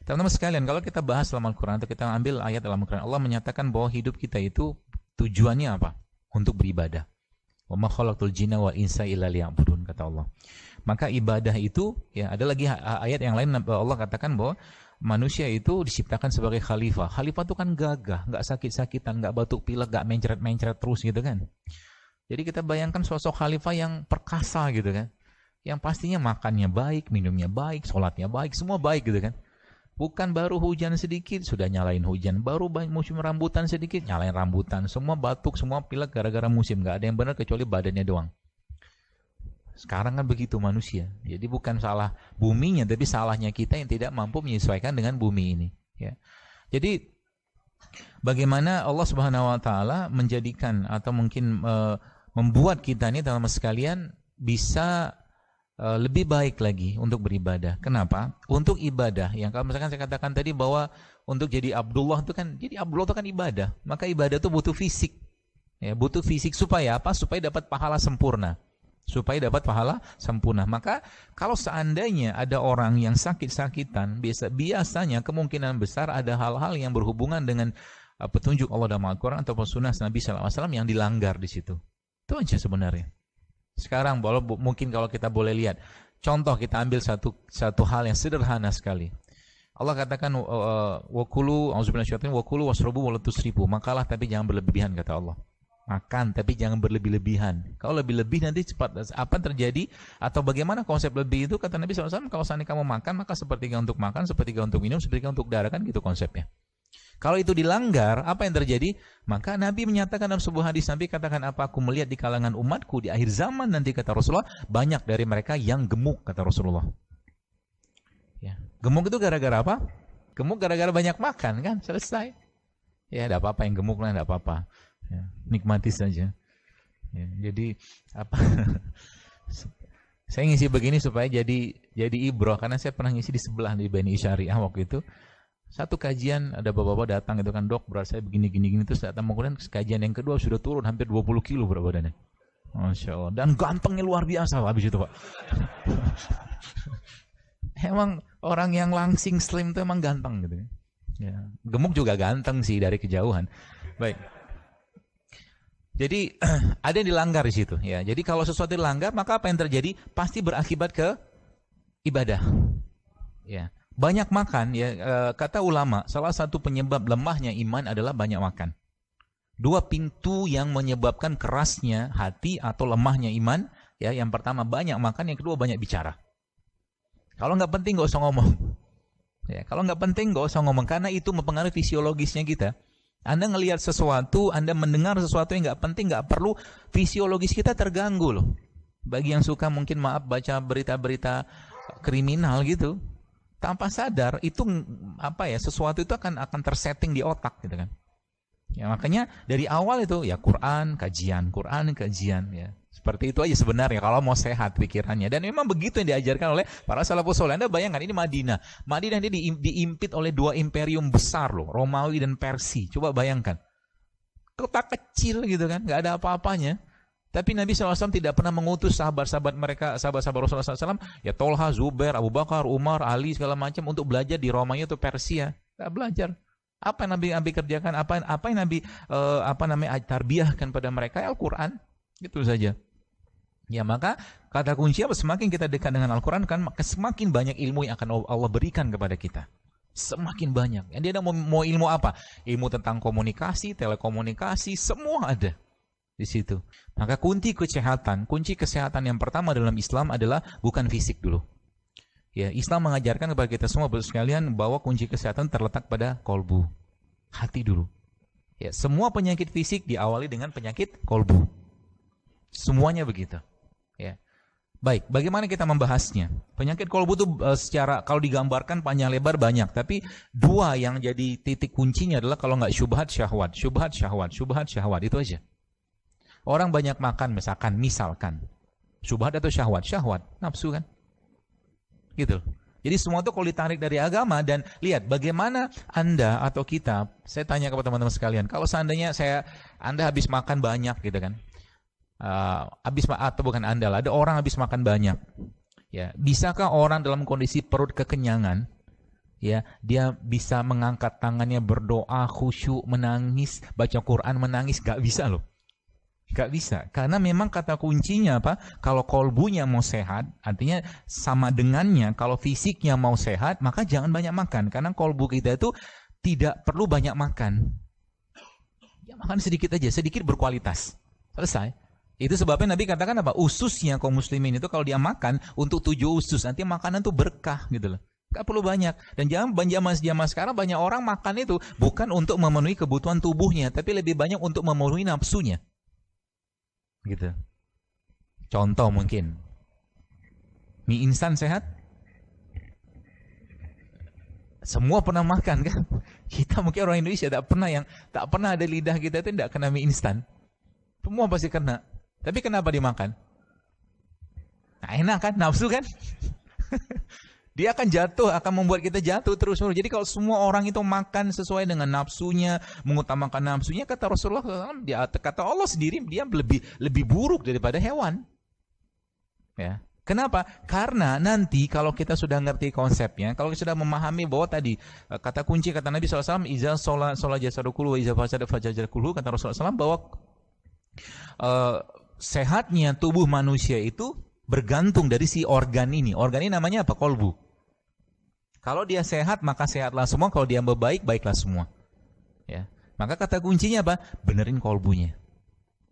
Teman-teman sekalian, kalau kita bahas dalam Al-Quran atau kita ambil ayat dalam Al-Quran, Allah menyatakan bahwa hidup kita itu tujuannya apa? Untuk beribadah. Wa ma khalaqtul jinna wal insa illa liya'budun, kata Allah. Maka ibadah itu, ya ada lagi ayat yang lain Allah katakan bahwa manusia itu diciptakan sebagai khalifah. Khalifah itu kan gagah, nggak sakit-sakitan, nggak batuk pilek, nggak mencret-mencret terus gitu kan. Jadi kita bayangkan sosok khalifah yang perkasa gitu kan. Yang pastinya makannya baik, minumnya baik, sholatnya baik, semua baik gitu kan. Bukan baru hujan sedikit sudah nyalain hujan, baru musim rambutan sedikit nyalain rambutan, semua batuk, semua pilek gara-gara musim, nggak ada yang benar kecuali badannya doang. Sekarang kan begitu manusia, jadi bukan salah buminya, tapi salahnya kita yang tidak mampu menyesuaikan dengan bumi ini. Ya. Jadi bagaimana Allah Subhanahu Wa Taala menjadikan atau mungkin membuat kita ini teman-teman sekalian bisa lebih baik lagi untuk beribadah. Kenapa? Untuk ibadah. Yang kalau misalkan saya katakan tadi bahwa untuk jadi Abdullah itu kan, jadi Abdullah itu kan ibadah. Maka ibadah itu butuh fisik. Ya, butuh fisik supaya apa? Supaya dapat pahala sempurna. Supaya dapat pahala sempurna. Maka kalau seandainya ada orang yang sakit-sakitan, biasanya kemungkinan besar ada hal-hal yang berhubungan dengan petunjuk Allah dalam Al-Quran atau sunnah Nabi SAW yang dilanggar di situ. Itu aja sebenarnya. Sekarang mungkin kalau kita boleh lihat contoh, kita ambil satu hal yang sederhana sekali. Allah katakan wakulu wakulu wasrobu walatusrifu, makalah tapi jangan berlebihan, kata Allah. Makan tapi jangan berlebih-lebihan. Kalau lebih-lebih nanti cepat apa terjadi atau bagaimana konsep lebih itu, kata Nabi SAW, kalau seandainya kamu makan maka sepertiga untuk makan, sepertiga untuk minum, sepertiga untuk darah, kan gitu konsepnya. Kalau itu dilanggar, apa yang terjadi? Maka Nabi menyatakan dalam sebuah hadis, Nabi katakan, apa aku melihat di kalangan umatku di akhir zaman nanti, kata Rasulullah, banyak dari mereka yang gemuk, kata Rasulullah. Ya. Gemuk itu gara-gara apa? Gemuk gara-gara banyak makan, kan? Selesai. Ya, tidak apa-apa yang gemuk lah, tidak apa-apa. Ya, nikmati saja. Ya, jadi apa? Saya ngisi begini supaya jadi ibroh, karena saya pernah ngisi di sebelah di Bani Syariah waktu itu. Satu kajian ada bapak-bapak datang itu kan, dok berat saya begini-gini, terus datang kemudian kajian yang kedua sudah turun hampir 20 kilo berat badannya. Masya Allah. Dan gantengnya luar biasa habis itu, Pak. Emang orang yang langsing slim itu emang ganteng gitu. Ya. Gemuk juga ganteng sih dari kejauhan. Baik. Jadi ada yang dilanggar di situ. Ya. Jadi kalau sesuatu dilanggar, maka apa yang terjadi? Pasti berakibat ke ibadah. Ya. Banyak makan, ya, kata ulama, salah satu penyebab lemahnya iman adalah banyak makan. Dua pintu yang menyebabkan kerasnya hati atau lemahnya iman, ya, yang pertama banyak makan, yang kedua banyak bicara. Kalau nggak penting nggak usah ngomong. Ya, kalau nggak penting nggak usah ngomong, karena itu mempengaruhi fisiologisnya kita. Anda ngelihat sesuatu, Anda mendengar sesuatu yang nggak penting, nggak perlu, fisiologis kita terganggu loh. Bagi yang suka mungkin baca berita-berita kriminal gitu, tanpa sadar itu apa ya, sesuatu itu akan tersetting di otak gitu kan. Ya makanya dari awal itu ya Quran kajian ya. Seperti itu aja sebenarnya kalau mau sehat pikirannya, dan memang begitu yang diajarkan oleh para salafus saleh. Anda bayangkan ini Madinah ini diimpit oleh dua imperium besar loh, Romawi dan Persia. Coba bayangkan. Kota kecil gitu kan, nggak ada apa-apanya. Tapi Nabi SAW tidak pernah mengutus sahabat-sahabat mereka, sahabat-sahabat Rasulullah SAW, ya Tolha, Zubair, Abu Bakar, Umar, Ali, segala macam untuk belajar di Romanya atau Persia. Tidak belajar. Apa yang Nabi kerjakan? Apa yang Nabi tarbiyahkan pada mereka? Al-Quran. Itu saja. Ya maka kata kunci apa? Semakin kita dekat dengan Al-Quran, kan semakin banyak ilmu yang akan Allah berikan kepada kita. Semakin banyak. Yang dia mau ilmu apa? Ilmu tentang komunikasi, telekomunikasi, semua ada di situ. Maka kunci kesehatan yang pertama dalam Islam adalah bukan fisik dulu. Ya, Islam mengajarkan kepada kita semua sekalian bahwa kunci kesehatan terletak pada kolbu, hati dulu. Ya, semua penyakit fisik diawali dengan penyakit kolbu. Semuanya begitu. Ya. Baik, bagaimana kita membahasnya? Penyakit kolbu itu secara kalau digambarkan panjang lebar banyak, tapi dua yang jadi titik kuncinya adalah kalau nggak syubhat syahwat itu aja. Orang banyak makan misalkan syubhat atau syahwat nafsu kan, gitu. Jadi semua itu kalau ditarik dari agama, dan lihat bagaimana Anda atau kita, saya tanya kepada teman-teman sekalian, kalau seandainya Anda habis makan banyak gitu kan, ada orang habis makan banyak, ya bisakah orang dalam kondisi perut kekenyangan ya, dia bisa mengangkat tangannya berdoa, khusyuk, menangis, baca Quran, menangis, gak bisa loh. Gak bisa, karena memang kata kuncinya apa? Kalau kolbunya mau sehat, artinya sama dengannya, kalau fisiknya mau sehat, maka jangan banyak makan. Karena kolbu kita itu tidak perlu banyak makan. Ya, makan sedikit aja, sedikit berkualitas. Selesai. Itu sebabnya Nabi katakan apa? Ususnya kaum muslimin itu kalau dia makan untuk 7 usus, nanti makanan tuh berkah gitu loh. Gak perlu banyak. Dan zaman sekarang banyak orang makan itu bukan untuk memenuhi kebutuhan tubuhnya, tapi lebih banyak untuk memenuhi nafsunya. Gitu. Contoh mungkin mie instan sehat? Semua pernah makan kan? Kita mungkin orang Indonesia tak pernah ada lidah kita itu tidak kena mie instan. Semua pasti kena. Tapi kenapa dimakan? Nah, enak kan? Nafsu kan? Dia akan jatuh, akan membuat kita jatuh terus-menerus. Jadi kalau semua orang itu makan sesuai dengan nafsunya, mengutamakan nafsunya, kata Rasulullah SAW, kata Allah sendiri, dia lebih buruk daripada hewan. Ya. Kenapa? Karena nanti kalau kita sudah ngerti konsepnya, kalau kita sudah memahami bahwa tadi kata kunci kata Nabi SAW, iza sholat jasadukulu, iza fasada fajajakulu, kata Rasulullah SAW bahwa sehatnya tubuh manusia itu bergantung dari si organ ini. Organ ini namanya apa? Kolbu. Kalau dia sehat, maka sehatlah semua. Kalau dia baik, baiklah semua. Ya. Maka kata kuncinya apa? Benerin kolbunya.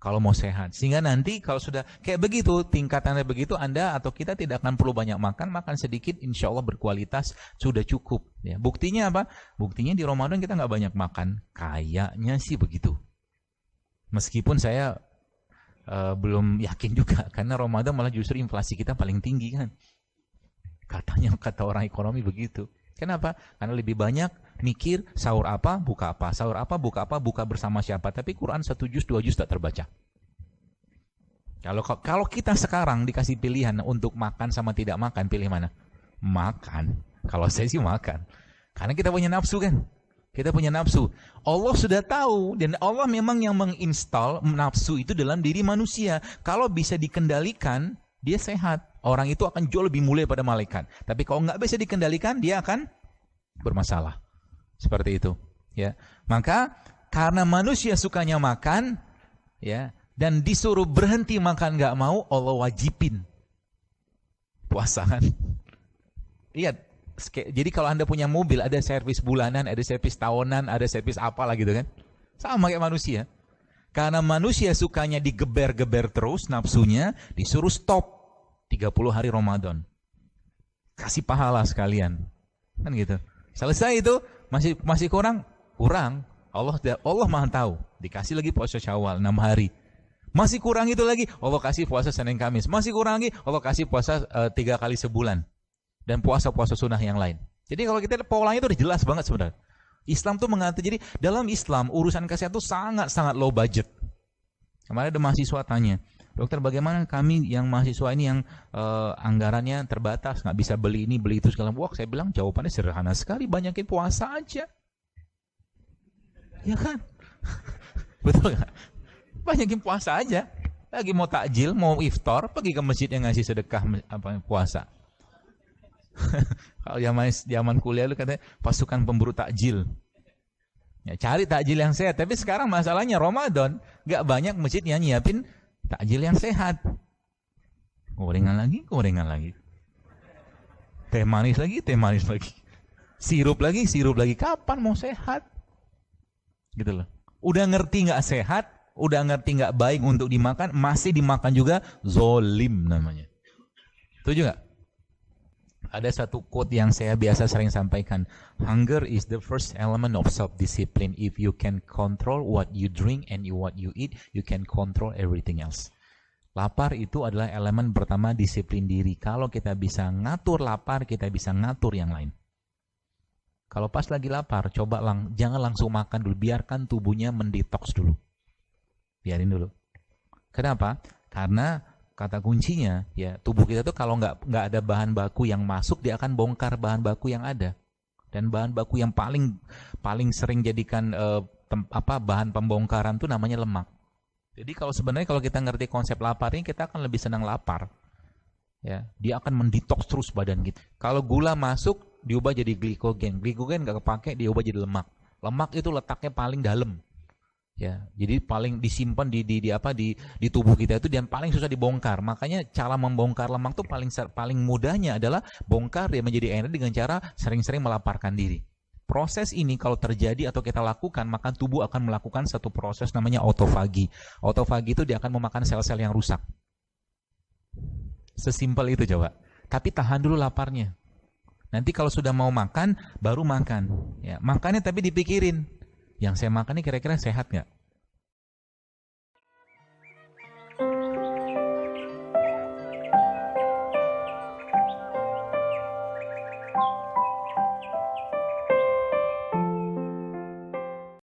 Kalau mau sehat. Sehingga nanti kalau sudah kayak begitu, tingkatannya begitu, Anda atau kita tidak akan perlu banyak makan sedikit, insya Allah berkualitas, sudah cukup. Ya. Buktinya apa? Buktinya di Ramadan kita nggak banyak makan. Kayaknya sih begitu. Meskipun saya belum yakin juga, karena Ramadan malah justru inflasi kita paling tinggi kan. Katanya, kata orang ekonomi begitu. Kenapa? Karena lebih banyak mikir sahur apa, buka apa. Sahur apa, buka bersama siapa. Tapi Quran 1 juz, 2 juz tak terbaca. Kalau kita sekarang dikasih pilihan untuk makan sama tidak makan, pilih mana? Makan. Kalau saya sih makan. Karena kita punya nafsu kan. Kita punya nafsu. Allah sudah tahu. Dan Allah memang yang menginstal nafsu itu dalam diri manusia. Kalau bisa dikendalikan, dia sehat. Orang itu akan jauh lebih mulia pada malaikat. Tapi kalau nggak bisa dikendalikan, dia akan bermasalah. Seperti itu. Ya. Maka karena manusia sukanya makan, ya, dan disuruh berhenti makan nggak mau, Allah wajibin puasa kan. Lihat. Jadi kalau Anda punya mobil, ada servis bulanan, ada servis tahunan, ada servis apalah gitu kan. Sama kayak manusia. Karena manusia sukanya digeber-geber terus nafsunya, disuruh stop 30 hari Ramadan. Kasih pahala sekalian. Kan gitu. Selesai itu, masih kurang? Kurang. Allah Maha tahu. Dikasih lagi puasa Syawal 6 hari. Masih kurang itu lagi, Allah kasih puasa Senin Kamis. Masih kurang lagi, Allah kasih puasa 3 kali sebulan. Dan puasa-puasa sunnah yang lain. Jadi kalau kita polanya itu udah jelas banget sebenarnya. Islam tuh mengatur. Jadi dalam Islam urusan kesehatan itu sangat-sangat low budget. Kemarin ada mahasiswa tanya, dokter bagaimana kami yang mahasiswa ini yang anggarannya terbatas, nggak bisa beli ini beli itu segala macam. Saya bilang jawabannya sederhana sekali, banyakin puasa aja. Ya kan? Betul nggak? Banyakin puasa aja. Lagi mau takjil, mau iftar, pergi ke masjid yang ngasih sedekah puasa. Kalau zaman kuliah lu katanya pasukan pemburu takjil. Ya, cari takjil yang sehat. Tapi sekarang masalahnya Ramadan, gak banyak masjid yang nyiapin takjil yang sehat. Gorengan lagi. Teh manis lagi. Sirup lagi. Kapan mau sehat? Gitu loh. Udah ngerti gak sehat, udah ngerti gak baik untuk dimakan, masih dimakan juga, zolim namanya. Setuju gak? Ada satu quote yang saya biasa sering sampaikan. Hunger is the first element of self-discipline. If you can control what you drink and what you eat, you can control everything else. Lapar itu adalah elemen pertama disiplin diri. Kalau kita bisa ngatur lapar, kita bisa ngatur yang lain. Kalau pas lagi lapar, coba jangan langsung makan dulu. Biarkan tubuhnya mendetoks dulu. Biarin dulu. Kenapa? Karena kata kuncinya, ya tubuh kita tuh kalau nggak ada bahan baku yang masuk, dia akan bongkar bahan baku yang ada. Dan bahan baku yang paling sering jadikan bahan pembongkaran tuh namanya lemak. Jadi sebenarnya kalau kita ngerti konsep lapar ini, kita akan lebih senang lapar. Ya, dia akan mendetoks terus badan kita. Kalau gula masuk, diubah jadi glikogen. Glikogen nggak kepake, diubah jadi lemak. Lemak itu letaknya paling dalam. Ya, jadi paling disimpan di tubuh kita itu dan paling susah dibongkar. Makanya cara membongkar lemak tuh paling mudahnya adalah bongkar dia menjadi energi dengan cara sering-sering melaparkan diri. Proses ini kalau terjadi atau kita lakukan, maka tubuh akan melakukan satu proses namanya autofagi. Autofagi itu dia akan memakan sel-sel yang rusak. Sesimpel itu coba. Tapi tahan dulu laparnya. Nanti kalau sudah mau makan, baru makan. Ya, makannya tapi dipikirin. Yang saya makan ini kira-kira sehat nggak?